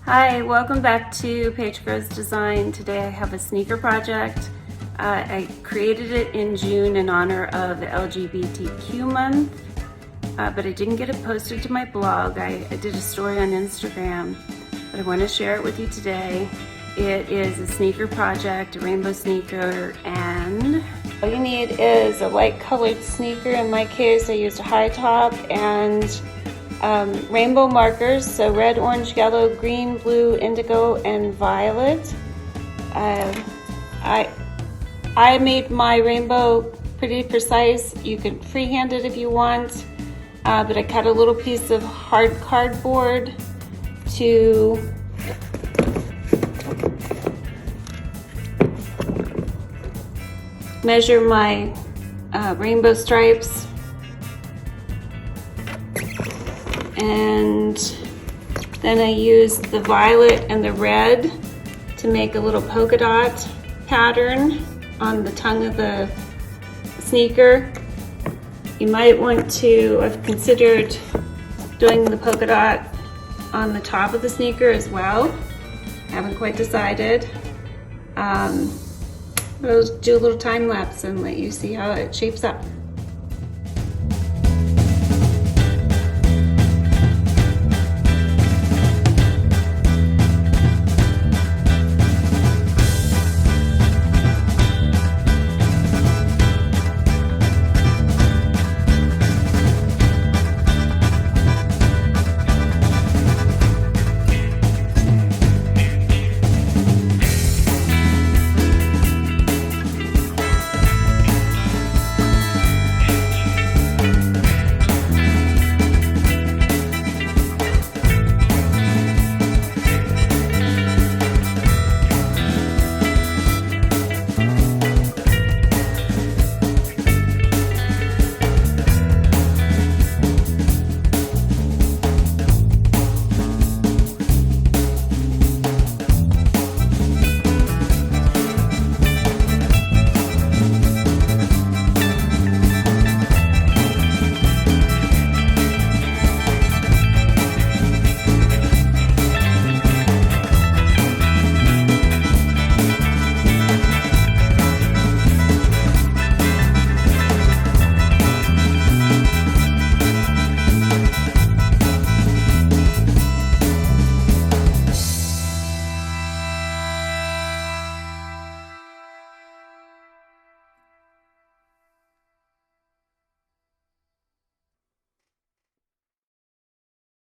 Hi, welcome back to Paige Grows Design. Today I have a sneaker project. I created it in June in honor of the LGBTQ month, but I didn't get it posted to my blog. I did a story on Instagram, but I want to share it with you today. It is a sneaker project, a rainbow sneaker, and all you need is a light colored sneaker. In my case, I used a high top and rainbow markers, so red, orange, yellow, green, blue, indigo, and violet. I made my rainbow pretty precise. You can freehand it if you want, but I cut a little piece of hard cardboard to measure my rainbow stripes. And then I used the violet and the red to make a little polka dot pattern on the tongue of the sneaker. You might want to, I've considered doing the polka dot on the top of the sneaker as well. Haven't quite decided. I'll do a little time lapse and let you see how it shapes up.